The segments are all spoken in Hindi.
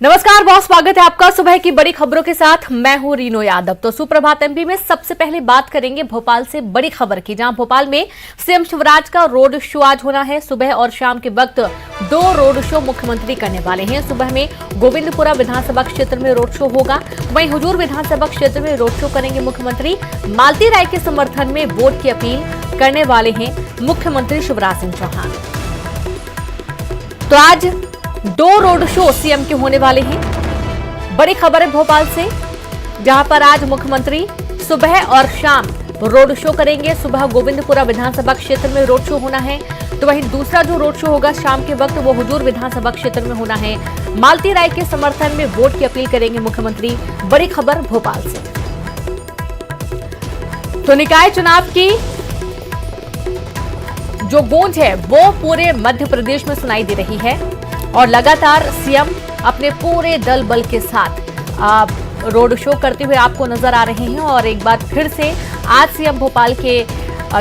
नमस्कार बहुत स्वागत है आपका सुबह की बड़ी खबरों के साथ। मैं हूं रीनो यादव। तो सुप्रभात एमपी में सबसे पहले बात करेंगे भोपाल से बड़ी खबर की, जहां भोपाल में सीएम शिवराज का रोड शो आज होना है। सुबह और शाम के वक्त 2 रोड शो मुख्यमंत्री करने वाले हैं। सुबह में गोविंदपुरा विधानसभा क्षेत्र में रोड शो होगा, वहीं हुजूर विधानसभा क्षेत्र में रोड शो करेंगे मुख्यमंत्री। मालती राय के समर्थन में वोट की अपील करने वाले हैं मुख्यमंत्री शिवराज सिंह चौहान। तो आज 2 रोड शो सीएम के होने वाले हैं। बड़ी खबर है भोपाल से, जहां पर आज मुख्यमंत्री सुबह और शाम रोड शो करेंगे। सुबह गोविंदपुरा विधानसभा क्षेत्र में रोड शो होना है, तो वहीं दूसरा जो रोड शो होगा शाम के वक्त वो हुजूर विधानसभा क्षेत्र में होना है। मालती राय के समर्थन में वोट की अपील करेंगे मुख्यमंत्री। बड़ी खबर भोपाल से। तो निकाय चुनाव की जो गूंज है वो पूरे मध्य प्रदेश में सुनाई दे रही है और लगातार सीएम अपने पूरे दल बल के साथ रोड शो करते हुए आपको नजर आ रहे हैं। और एक बार फिर से आज सीएम भोपाल के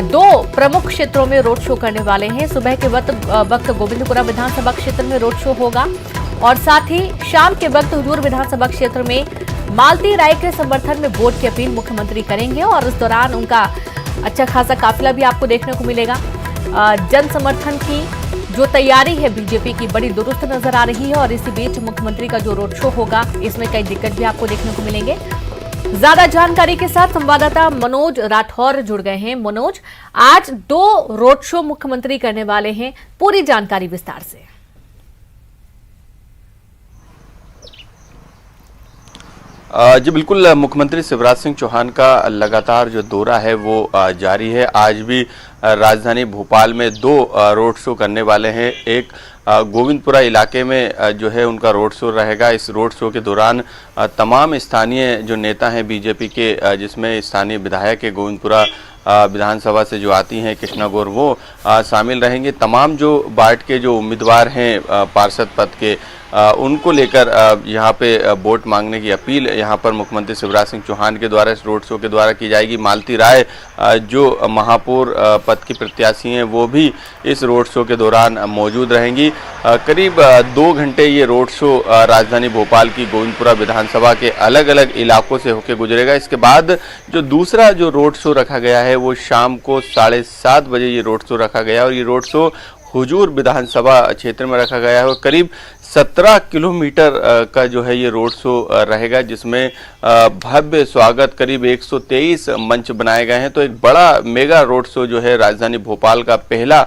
2 प्रमुख क्षेत्रों में रोड शो करने वाले हैं। सुबह के वक्त गोविंदपुरा विधानसभा क्षेत्र में रोड शो होगा और साथ ही शाम के वक्त हुजूर विधानसभा क्षेत्र में मालती राय के समर्थन में वोट की अपील मुख्यमंत्री करेंगे। और इस दौरान उनका अच्छा खासा काफिला भी आपको देखने को मिलेगा। जन समर्थन की जो तैयारी है बीजेपी की बड़ी दुरुस्त नजर आ रही है। और इसी बीच मुख्यमंत्री का जो रोड शो होगा इसमें कई दिक्कत भी आपको देखने को मिलेंगे। ज्यादा जानकारी के साथ संवाददाता मनोज राठौर जुड़ गए हैं। मनोज, आज 2 रोड शो मुख्यमंत्री करने वाले हैं, पूरी जानकारी विस्तार से। जी बिल्कुल, मुख्यमंत्री शिवराज सिंह चौहान का लगातार जो दौरा है वो जारी है। आज भी राजधानी भोपाल में 2 रोड शो करने वाले हैं। एक गोविंदपुरा इलाके में जो है उनका रोड शो रहेगा। इस रोड शो के दौरान तमाम स्थानीय जो नेता हैं बीजेपी के, जिसमें स्थानीय विधायक है गोविंदपुरा विधानसभा से जो आती हैं कृष्णा गौर, वो शामिल रहेंगे। तमाम जो वार्ड के जो उम्मीदवार हैं पार्षद पद के, उनको लेकर यहाँ पे वोट मांगने की अपील यहाँ पर मुख्यमंत्री शिवराज सिंह चौहान के द्वारा इस रोड शो के द्वारा की जाएगी। मालती राय जो महापौर पद की प्रत्याशी हैं वो भी इस रोड शो के दौरान मौजूद रहेंगी। करीब 2 घंटे ये रोड शो राजधानी भोपाल की गोविंदपुरा विधानसभा के अलग अलग इलाकों से होकर गुजरेगा। इसके बाद जो दूसरा जो रोड शो रखा गया है वो शाम को 7:30 बजे ये रोड शो रखा गया। और ये रोड शो हुजूर विधानसभा क्षेत्र में रखा गया है और करीब 17 किलोमीटर का जो है ये रोड शो रहेगा, जिसमें भव्य स्वागत करीब 123 मंच बनाए गए हैं। तो एक बड़ा मेगा रोड शो जो है राजधानी भोपाल का पहला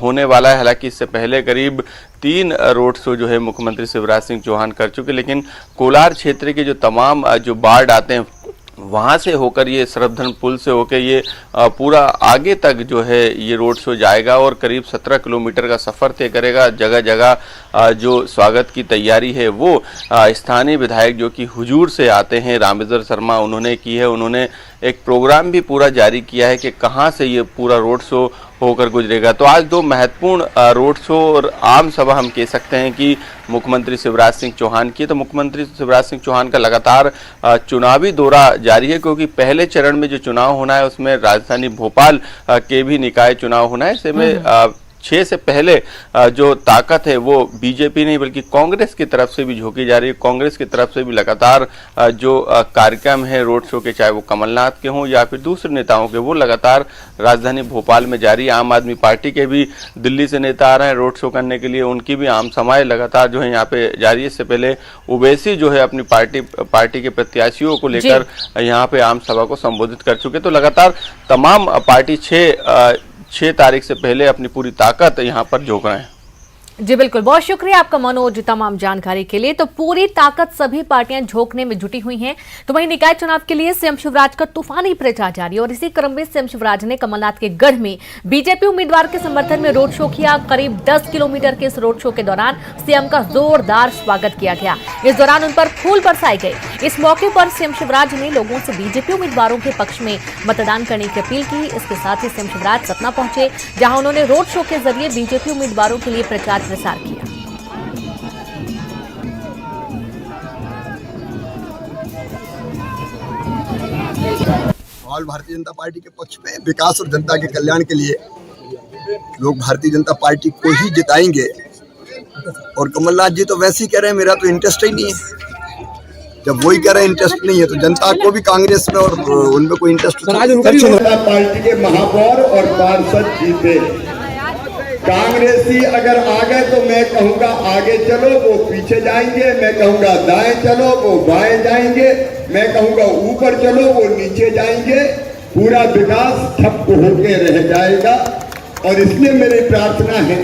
होने वाला है। हालांकि इससे पहले करीब 3 रोड शो जो है मुख्यमंत्री शिवराज सिंह चौहान कर चुके, लेकिन कोलार क्षेत्र के जो तमाम जो वार्ड आते हैं वहाँ से होकर ये सरबधन पुल से होकर ये पूरा आगे तक जो है ये रोड शो जाएगा और करीब 17 किलोमीटर का सफ़र तय करेगा। जगह जगह जो स्वागत की तैयारी है वो स्थानीय विधायक जो कि हुजूर से आते हैं रामेश्वर शर्मा, उन्होंने की है। उन्होंने एक प्रोग्राम भी पूरा जारी किया है कि कहाँ से ये पूरा रोड शो होकर गुजरेगा। तो आज 2 महत्वपूर्ण रोड शो और आम सभा हम कह सकते हैं कि मुख्यमंत्री शिवराज सिंह चौहान की। तो मुख्यमंत्री शिवराज सिंह चौहान का लगातार चुनावी दौरा जारी है, क्योंकि पहले चरण में जो चुनाव होना है उसमें राजधानी भोपाल के भी निकाय चुनाव होना है। ऐसे में 6 से पहले जो ताकत है वो बीजेपी नहीं बल्कि कांग्रेस की तरफ से भी झोंकी जा रही है। कांग्रेस की तरफ से भी लगातार जो कार्यक्रम है रोड शो के, चाहे वो कमलनाथ के हों या फिर दूसरे नेताओं के, वो लगातार राजधानी भोपाल में जारी। आम आदमी पार्टी के भी दिल्ली से नेता आ रहे हैं रोड शो करने के लिए, उनकी भी आम समाएं लगातार जो है यहाँ पे जारी है। इससे पहले ओवैसी जो है अपनी पार्टी के प्रत्याशियों को लेकर यहाँ पे आम सभा को संबोधित कर चुके। तो लगातार तमाम पार्टी 6 तारीख से पहले अपनी पूरी ताकत यहाँ पर झोंक रहे हैं। जी बिल्कुल, बहुत शुक्रिया आपका मनोज तमाम जानकारी के लिए। तो पूरी ताकत सभी पार्टियां झोंकने में जुटी हुई हैं। तो वहीं निकाय चुनाव के लिए सीएम शिवराज का तूफानी प्रचार जारी और इसी क्रम में सीएम शिवराज ने कमलनाथ के गढ़ में बीजेपी उम्मीदवार के समर्थन में रोड शो किया। करीब 10 किलोमीटर के इस रोड शो के दौरान सीएम का जोरदार स्वागत किया गया। इस दौरान उन पर फूल बरसाए गए। इस मौके पर सीएम शिवराज ने लोगों से बीजेपी उम्मीदवारों के पक्ष में मतदान करने की अपील की। इसके साथ ही सीएम शिवराज सतना पहुंचे, जहां उन्होंने रोड शो के जरिए बीजेपी उम्मीदवारों के लिए प्रचार प्रसार किया। ऑल भारतीय जनता पार्टी के पक्ष में विकास और जनता के कल्याण के लिए लोग भारतीय जनता पार्टी को ही जिताएंगे। और कमलनाथ जी तो वैसे ही कह रहे हैं मेरा तो इंटरेस्ट ही नहीं है। जब वही कह रहे हैं इंटरेस्ट नहीं है तो जनता को भी कांग्रेस में और उनमें कोई इंटरेस्ट जनता पार्टी के महापौर और पार्षद जीते। कांग्रेसी अगर आ गए तो मैं कहूंगा आगे चलो, वो पीछे जाएंगे। मैं कहूंगा दाएं चलो, वो बाएं जाएंगे। मैं कहूंगा ऊपर चलो, वो नीचे जाएंगे। पूरा विकास ठप होके रह जाएगा। और इसलिए मेरी प्रार्थना है,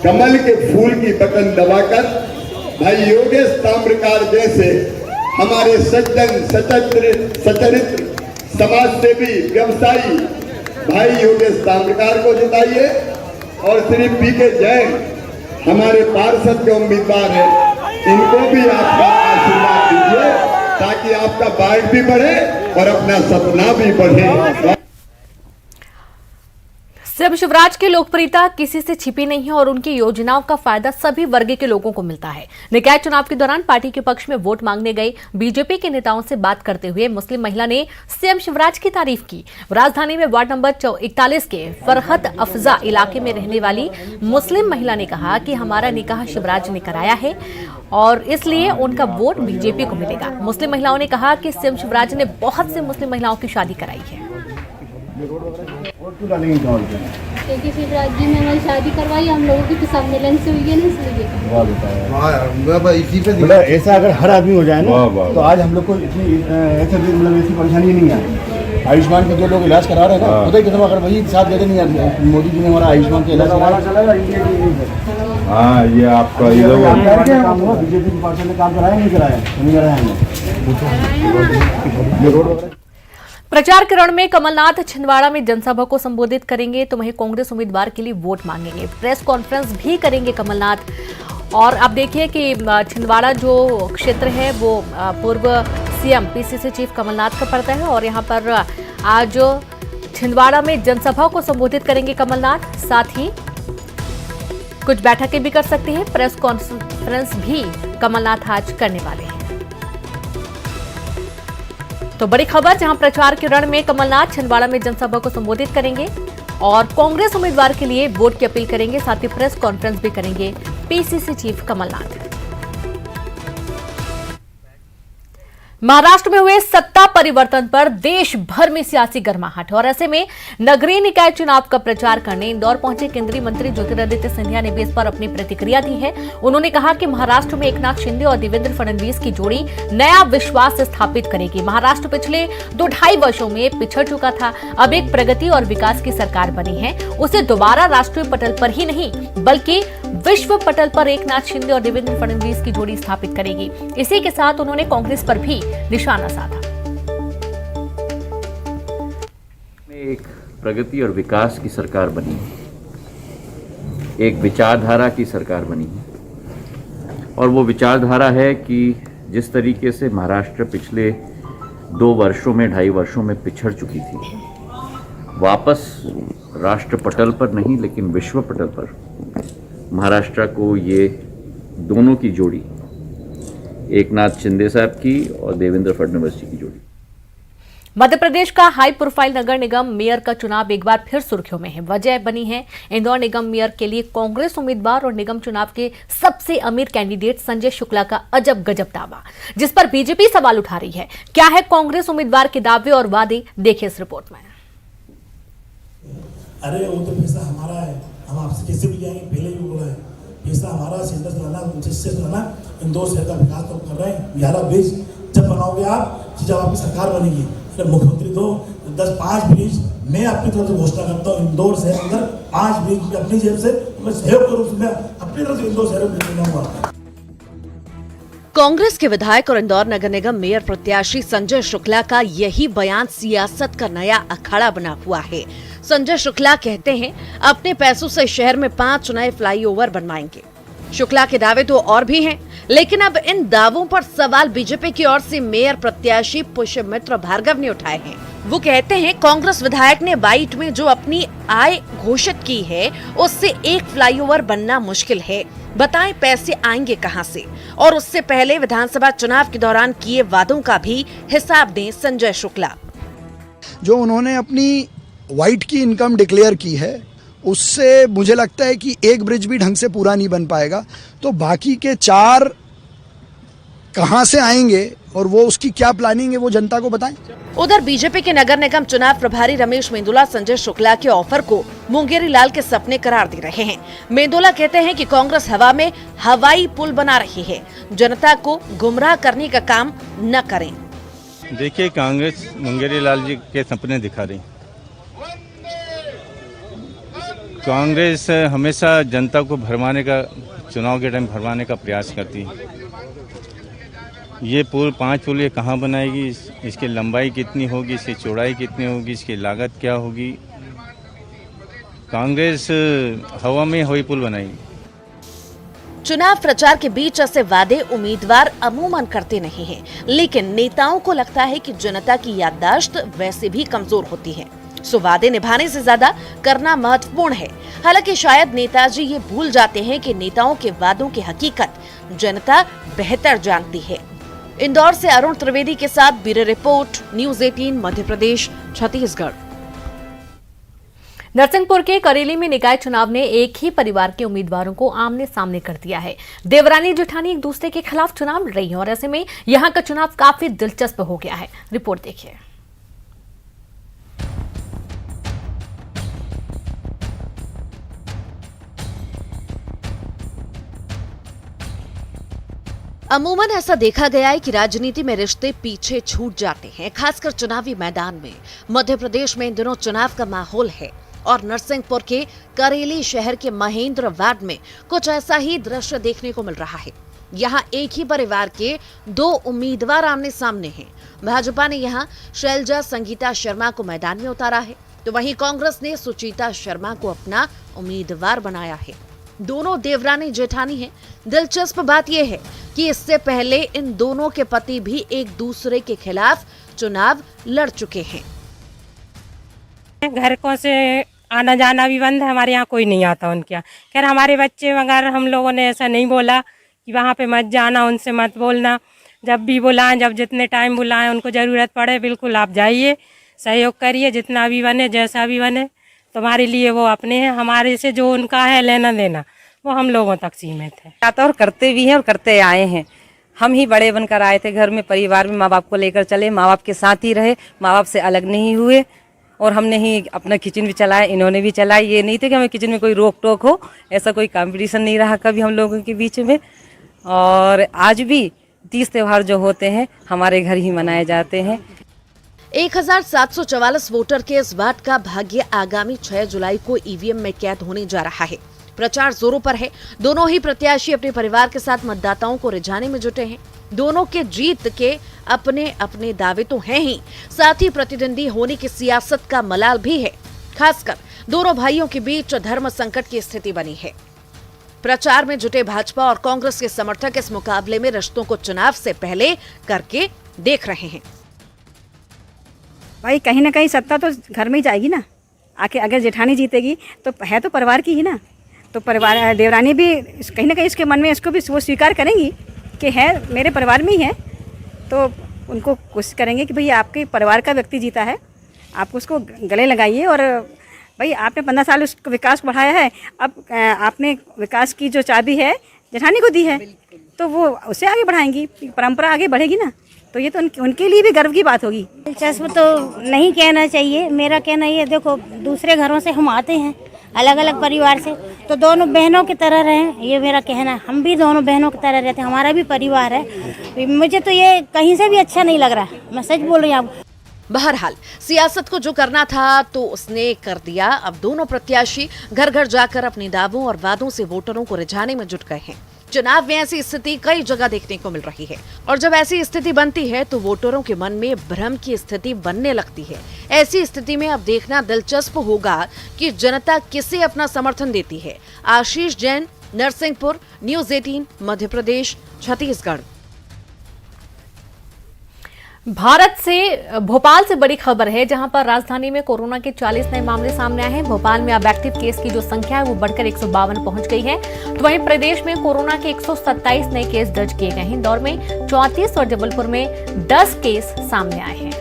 कमल के फूल की बटन दबाकर भाई योगेश ताम्रकार जैसे हमारे सज्जन सचरित्र समाजसेवी व्यवसायी भाई योगेश ताम्रकार को जिताइए। और श्री पी.के. जैन हमारे पार्षद के उम्मीदवार हैं, इनको भी आपका आशीर्वाद दीजिए ताकि आपका बाइक भी बढ़े और अपना सपना भी बढ़े। सीएम शिवराज की लोकप्रियता किसी से छिपी नहीं है और उनकी योजनाओं का फायदा सभी वर्ग के लोगों को मिलता है। निकाय चुनाव के दौरान पार्टी के पक्ष में वोट मांगने गए बीजेपी के नेताओं से बात करते हुए मुस्लिम महिला ने सीएम शिवराज की तारीफ की। राजधानी में वार्ड नंबर 41 के फरहत अफजा इलाके में रहने वाली मुस्लिम महिला ने कहा कि हमारा निकाह शिवराज ने कराया है और इसलिए उनका वोट बीजेपी को मिलेगा। मुस्लिम महिलाओं ने कहा कि सीएम शिवराज ने बहुत से मुस्लिम महिलाओं की शादी कराई है। क्योंकि शिवराज जी ने हमारी शादी करवाई, हम लोगों की तो सम्मेलन से हुई है ना, इसलिए। ऐसा अगर हर आदमी हो जाए ना तो आज हम लोग को इतनी ऐसी परेशानी नहीं है। आयुष्मान के जो लोग इलाज करा रहे हैं ना, पता ही कितना अगर वही साथ देते नहीं आते। मोदी जी ने हमारा आयुष्मान का इलाज कराया। हाँ, ये आपका काम हुआ, बीजेपी की पार्टी ने काम कराया नहीं कराया हमने। प्रचार के रण में कमलनाथ छिंदवाड़ा में जनसभा को संबोधित करेंगे तो वहीं कांग्रेस उम्मीदवार के लिए वोट मांगेंगे। प्रेस कॉन्फ्रेंस भी करेंगे कमलनाथ। और अब देखिए कि छिंदवाड़ा जो क्षेत्र है वो पूर्व सीएम पीसीसी चीफ कमलनाथ का पड़ता है और यहां पर आज छिंदवाड़ा में जनसभा को संबोधित करेंगे कमलनाथ। साथ ही कुछ बैठकें भी कर सकते हैं। प्रेस कॉन्फ्रेंस भी कमलनाथ आज करने वाले हैं। तो बड़ी खबर, जहां प्रचार के रण में कमलनाथ छिंदवाड़ा में जनसभा को संबोधित करेंगे और कांग्रेस उम्मीदवार के लिए वोट की अपील करेंगे। साथ ही प्रेस कॉन्फ्रेंस भी करेंगे पीसीसी चीफ कमलनाथ। महाराष्ट्र में हुए सत्ता परिवर्तन पर देश भर में सियासी गर्माहट और ऐसे में नगरीय निकाय चुनाव का प्रचार करने इंदौर पहुंचे केंद्रीय मंत्री ज्योतिरादित्य सिंधिया ने भी इस पर अपनी प्रतिक्रिया दी है। उन्होंने कहा कि महाराष्ट्र में एकनाथ शिंदे और देवेंद्र फडणवीस की जोड़ी नया विश्वास स्थापित करेगी। महाराष्ट्र पिछले 2-2.5 वर्षों में पिछड़ चुका था, अब एक प्रगति और विकास की सरकार बनी है। उसे दोबारा राष्ट्रीय पटल पर ही नहीं बल्कि विश्व पटल पर एकनाथ शिंदे और देवेंद्र फडणवीस की जोड़ी स्थापित करेगी। इसी के साथ उन्होंने कांग्रेस पर भी निशाना साधा। एक प्रगति और विकास की सरकार बनी है, एक विचारधारा की सरकार बनी है और वो विचारधारा है कि जिस तरीके से महाराष्ट्र पिछले 2 वर्षों में 2.5 वर्षों में पिछड़ चुकी थी, वापस राष्ट्र पटल पर नहीं लेकिन विश्व पटल पर महाराष्ट्र को ये दोनों की जोड़ी, एकनाथ शिंदे साहब की और देवेंद्र फडणवीस जी की जोड़ी। मध्य प्रदेश का हाई प्रोफाइल नगर निगम मेयर का चुनाव एक बार फिर सुर्खियों में है। वजह बनी है इंदौर निगम मेयर के लिए कांग्रेस उम्मीदवार और निगम चुनाव के सबसे अमीर कैंडिडेट संजय शुक्ला का अजब गजब दावा, जिस पर बीजेपी सवाल उठा रही है। क्या है कांग्रेस उम्मीदवार के दावे और वादे, देखिए इस रिपोर्ट में। अरे वो तो पैसा हमारा है, हम आपसे कैसे भी जाएंगे, पहले भी बोला है, पैसा हमारा सेंटर से लाना, जिससे लाना, इंदौर शहर का विकास तो कर रहे हैं। 11 ब्रिज जब बनाओगे आप, जब आपकी सरकार बनेगी, अरे मुख्यमंत्री तो 10-5 ब्रिज मैं अपनी तरफ से घोषणा करता हूँ। इंदौर शहर अंदर 5 ब्रिज अपनी जेब से मैं सहयोग करूँ, उसमें अपनी तरफ से इंदौर शहर में बनाऊंगा। कांग्रेस के विधायक और इंदौर नगर निगम मेयर प्रत्याशी संजय शुक्ला का यही बयान सियासत का नया अखाड़ा बना हुआ है। संजय शुक्ला कहते हैं अपने पैसों से शहर में 5 नए फ्लाईओवर बनवाएंगे। शुक्ला के दावे तो और भी हैं, लेकिन अब इन दावों पर सवाल बीजेपी की ओर से मेयर प्रत्याशी पुष्यमित्र भार्गव ने उठाए हैं। वो कहते हैं कांग्रेस विधायक ने बाइट में जो अपनी आय घोषित की है उससे एक फ्लाईओवर बनना मुश्किल है, बताएं पैसे आएंगे कहां से, और उससे पहले विधानसभा चुनाव के दौरान किए वादों का भी हिसाब दें संजय शुक्ला। जो उन्होंने अपनी वाइट की इनकम डिक्लेयर की है उससे मुझे लगता है कि एक ब्रिज भी ढंग से पूरा नहीं बन पाएगा। तो बाकी के 4 कहाँ से आएंगे और वो उसकी क्या प्लानिंग है वो जनता को बताएं। उधर बीजेपी के नगर निगम चुनाव प्रभारी रमेश मेंदोला संजय शुक्ला के ऑफर को मुंगेरी लाल के सपने करार दे रहे हैं। मेंदोला कहते हैं कि कांग्रेस हवा में हवाई पुल बना रही है, जनता को गुमराह करने का काम न करें। देखिए, कांग्रेस मुंगेरी लाल जी के सपने दिखा रही। कांग्रेस हमेशा जनता को भरमाने का, चुनाव के टाइम भरमाने का प्रयास करती है। ये पुल 5 पुल ये कहाँ बनाएगी, इसकी लंबाई कितनी होगी, इसकी चौड़ाई कितनी होगी, इसकी लागत क्या होगी। कांग्रेस हवा में हवाई पुल बनाएगी। चुनाव प्रचार के बीच ऐसे वादे उम्मीदवार अमूमन करते नहीं हैं, लेकिन नेताओं को लगता है कि जनता की याददाश्त वैसे भी कमजोर होती है, सो वादे निभाने से ज्यादा करना महत्वपूर्ण है। हालांकि शायद नेताजी ये भूल जाते हैं कि नेताओं के वादों की हकीकत जनता बेहतर जानती है। इंदौर से अरुण त्रिवेदी के साथ bureau report, news 18 Madhya Pradesh, Chhattisgarh. Narsinghpur के करेली में निकाय चुनाव ने एक ही परिवार के उम्मीदवारों को आमने सामने कर दिया है। देवरानी जेठानी एक दूसरे के खिलाफ चुनाव लड़ रही हैं और ऐसे में यहां का चुनाव काफी दिलचस्प हो गया है। रिपोर्ट देखिए। अमूमन ऐसा देखा गया है कि राजनीति में रिश्ते पीछे छूट जाते हैं, खासकर चुनावी मैदान में। मध्य प्रदेश में इन दिनों चुनाव का माहौल है और नरसिंहपुर के करेली शहर के महेंद्र वार्ड में कुछ ऐसा ही दृश्य देखने को मिल रहा है। यहाँ एक ही परिवार के 2 उम्मीदवार आमने सामने हैं। भाजपा ने यहाँ शैलजा संगीता शर्मा को मैदान में उतारा है, तो वहीं कांग्रेस ने सुचिता शर्मा को अपना उम्मीदवार बनाया है। दोनों देवरानी जेठानी हैं। दिलचस्प बात यह है कि इससे पहले इन दोनों के पति भी एक दूसरे के खिलाफ चुनाव लड़ चुके हैं। घर को से आना जाना भी बंद है, हमारे यहाँ कोई नहीं आता उनके यहाँ। खैर हमारे बच्चे मगर हम लोगों ने ऐसा नहीं बोला कि वहाँ पे मत जाना, उनसे मत बोलना। जब भी बुलाएं, जब जितने टाइम बुलाएं, उनको ज़रूरत पड़े बिल्कुल आप जाइए, सहयोग करिए, जितना भी बने जैसा भी बने। तुम्हारे लिए वो अपने हैं, हमारे से जो उनका है लेना देना वो हम लोगों तक सीमित है। और करते भी हैं और करते आए हैं। हम ही बड़े बनकर आए थे घर में, परिवार में माँ बाप को लेकर चले, माँ बाप के साथ ही रहे, माँ बाप से अलग नहीं हुए और हमने ही अपना किचन भी चलाया, इन्होंने भी चलाई। ये नहीं थे कि हमें किचन में कोई रोक टोक हो, ऐसा कोई कंपटीशन नहीं रहा कभी हम लोगों के बीच में। और आज भी 30 त्योहार जो होते हैं हमारे घर ही मनाए जाते हैं। 1744 वोटर के इस वार्ड का भाग्य आगामी 6 जुलाई को ईवीएम में कैद होने जा रहा है। प्रचार जोरों पर है। दोनों ही प्रत्याशी अपने परिवार के साथ मतदाताओं को रिझाने में जुटे हैं। दोनों के जीत के अपने अपने दावे तो हैं ही, साथ ही प्रतिद्वंदी होने की सियासत का मलाल भी है। खासकर दोनों भाइयों के बीच धर्म संकट की स्थिति बनी है। प्रचार में जुटे भाजपा और कांग्रेस के समर्थक इस मुकाबले में रिश्तों को चुनाव से पहले करके देख रहे हैं। भाई कहीं ना कहीं सत्ता तो घर में ही जाएगी ना। आके अगर जेठानी जीतेगी तो है तो परिवार की ही ना, तो परिवार देवरानी भी कहीं ना कहीं इसके मन में इसको भी वो स्वीकार करेंगी कि है मेरे परिवार में ही है, तो उनको कोशिश करेंगे कि भाई आपके परिवार का व्यक्ति जीता है, आप उसको गले लगाइए। और भाई आपने 15 साल उसको विकास को बढ़ाया है, अब आपने विकास की जो चाबी है जेठानी को दी है, तो वो उसे आगे बढ़ाएंगी, परंपरा आगे बढ़ेगी ना। तो ये तो उनके लिए भी गर्व की बात होगी। दिलचस्प तो नहीं कहना चाहिए, मेरा कहना ये देखो दूसरे घरों से हम आते हैं, अलग अलग परिवार से, तो दोनों बहनों की तरह रहें, ये मेरा कहना है। हम भी दोनों बहनों की तरह रहते हैं, हमारा भी परिवार है। मुझे तो ये कहीं से भी अच्छा नहीं लग रहा, मैं सच बोल रही हूँ आपको। बहरहाल सियासत को जो करना था तो उसने कर दिया। अब दोनों प्रत्याशी घर घर जाकर अपने दावों और वादों से वोटरों को रिझाने में जुट गए हैं। चुनाव में ऐसी स्थिति कई जगह देखने को मिल रही है और जब ऐसी स्थिति बनती है तो वोटरों के मन में भ्रम की स्थिति बनने लगती है। ऐसी स्थिति में अब देखना दिलचस्प होगा कि जनता किसे अपना समर्थन देती है। आशीष जैन, नरसिंहपुर, न्यूज़ 18 मध्य प्रदेश, छत्तीसगढ़। भारत से भोपाल से बड़ी खबर है, जहां पर राजधानी में कोरोना के 40 नए मामले सामने आए हैं। भोपाल में अब एक्टिव केस की जो संख्या है वो बढ़कर 152 पहुंच गई है। तो वहीं प्रदेश में कोरोना के 127 नए केस दर्ज किए गए हैं। इंदौर में 34 और जबलपुर में 10 केस सामने आए हैं।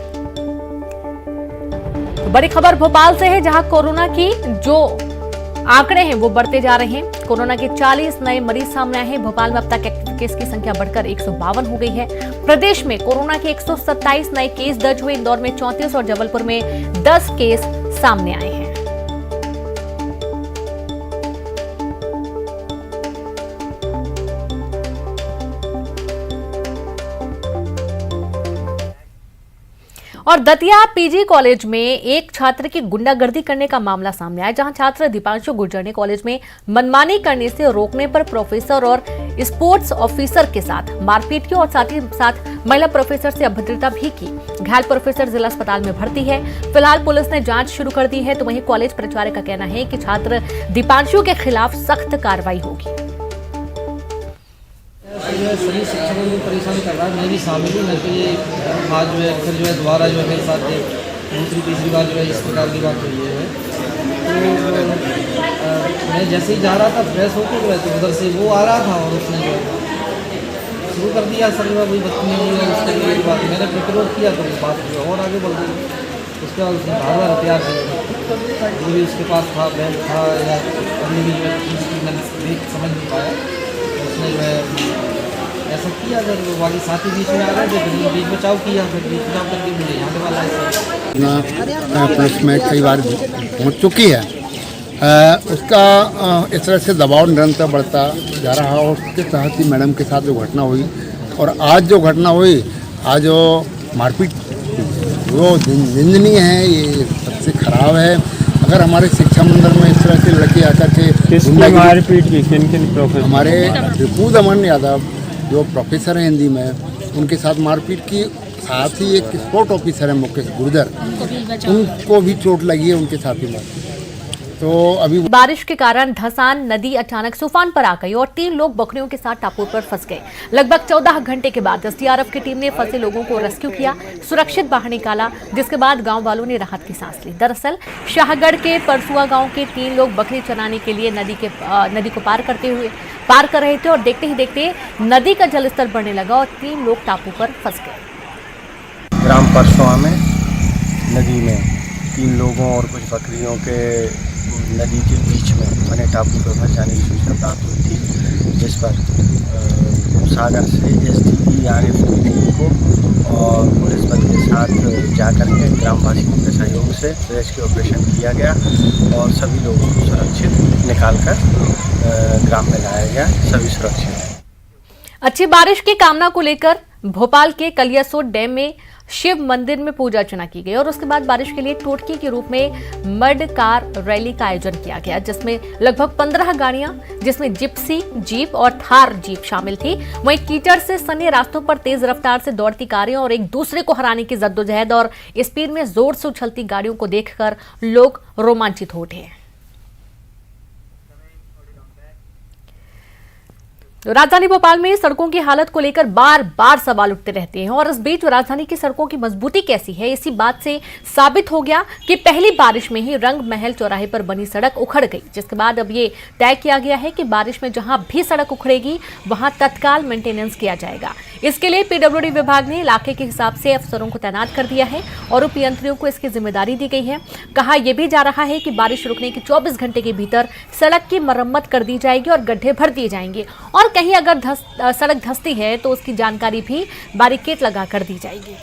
तो बड़ी खबर भोपाल से है, जहां कोरोना की जो आंकड़े हैं वो बढ़ते जा रहे हैं। कोरोना के 40 नए मरीज सामने आए हैं। भोपाल में अब तक एक्टिव केस की संख्या बढ़कर 152 हो गई है। प्रदेश में कोरोना के 127 नए केस दर्ज हुए। इंदौर में 34 और जबलपुर में 10 केस सामने आए हैं। और दतिया पीजी कॉलेज में एक छात्र की गुंडागर्दी करने का मामला सामने आया, जहां छात्र दीपांशु गुर्जर ने कॉलेज में मनमानी करने से रोकने पर प्रोफेसर और स्पोर्ट्स ऑफिसर के साथ मारपीट की और साथ ही साथ महिला प्रोफेसर से अभद्रता भी की। घायल प्रोफेसर जिला अस्पताल में भर्ती है। फिलहाल पुलिस ने जांच शुरू कर दी है। तो वहीं कॉलेज प्राचार्य का कहना है कि छात्र दीपांशु के खिलाफ सख्त कार्रवाई होगी। सभी शिक्षकों को परेशान कर रहा है, मैं भी शामिल हूँ। मैं तो ये आज जो है फिर जो है दोबारा जो है मेरे साथ दूसरी तीसरी बार जो है इस प्रकार की बात हुई है। तो मैं जैसे ही जा रहा था फ्रेश होकर जो है तो उधर से वो आ रहा था और उसने जो है शुरू कर दिया सर कोई बदतमीजी और उसके लिए बात मैंने प्रतिरोध किया तो बात जो और आगे बढ़ गई। उसके बाद उसने धारदार हथियार से जो भी उसके पास था बैग था या अन्य भी जो है चीज़ की मैंने देख समझ नहीं पाया, उसने जो है ऐसा किया। जब बाकी साथी बीच में आ गए थे बीच बचाव किया, फिर बीच बचाव करके मुझे यहाँ वाला है पुलिस में कई बार पहुँच चुकी है। उसका इस तरह से दबाव निरंतर बढ़ता जा रहा और उसके तहत ही मैडम के साथ जो घटना हुई और आज जो घटना हुई, आज जो मारपीट वो निंदनीय है, ये सबसे खराब है। अगर हमारे शिक्षा मंडल में इस तरह से लड़के आकर के मारपीट की किन प्रोफेसर, हमारे रिपू दमन यादव जो प्रोफेसर हैं हिंदी में, उनके साथ मारपीट की, साथ ही एक स्पोर्ट ऑफिसर है मुकेश गुर्जर, उनको भी चोट लगी है, उनके साथ ही मारपीट। तो अभी बारिश के कारण धसान नदी अचानक तूफान पर आ गई और 3 लोग बकरियों के साथ टापू पर फंस गए। लगभग 14 घंटे के बाद एसडीआरएफ की टीम ने फंसे लोगों को रेस्क्यू किया, सुरक्षित बाहर निकाला, जिसके बाद गांव वालों ने राहत की सांस ली। दरअसल शाहगढ़ के परसुआ गांव के 3 लोग बकरी चराने के लिए नदी को पार कर रहे थे और देखते ही देखते नदी का जलस्तर बढ़ने लगा और 3 लोग टापू पर फंस गए। ग्राम परसुआ में नदी में 3 लोगों और कुछ बकरियों के नदी के बीच में बने टापू पर फंस जाने की सूचना प्राप्त हुई थी, जिस पर सागर से एसडीपी आरएफ की टीम को और पुलिस बल के साथ जाकर के ग्रामवासियों के सहयोग से रेस्क्यू ऑपरेशन किया गया और सभी लोगों को सुरक्षित निकालकर ग्राम में लाया गया। सभी सुरक्षित। अच्छी बारिश की कामना को लेकर भोपाल के कलियासोत डैम में शिव मंदिर में पूजा अर्चना की गई और उसके बाद बारिश के लिए टोटकी के रूप में मड कार रैली का आयोजन किया गया, जिसमें लगभग 15 गाड़ियां, जिसमें जिप्सी, जीप और थार जीप शामिल थी। वहीं कीचड़ से सने रास्तों पर तेज रफ्तार से दौड़ती कारें और एक दूसरे को हराने की जद्दोजहद और स्पीड में जोर से उछलती गाड़ियों को देखकर लोग रोमांचित हो उठे हैं। राजधानी भोपाल में सड़कों की हालत को लेकर बार बार सवाल उठते रहते हैं और इस बीच राजधानी की सड़कों की मजबूती कैसी है, इसी बात से साबित हो गया कि पहली बारिश में ही रंग महल चौराहे पर बनी सड़क उखड़ गई, जिसके बाद अब ये तय किया गया है कि बारिश में जहां भी सड़क उखड़ेगी वहां तत्काल मेंटेनेंस किया जाएगा। इसके लिए पीडब्ल्यूडी विभाग ने इलाके के हिसाब से अफसरों को तैनात कर दिया है और उपयंत्रियों को इसकी जिम्मेदारी दी गई है। कहा यह भी जा रहा है कि बारिश रुकने के 24 घंटे के भीतर सड़क की मरम्मत कर दी जाएगी और गड्ढे भर दिए जाएंगे और कहीं अगर सड़क धंसती है तो उसकी जानकारी भी बैरिकेड लगा कर दी जाएगी।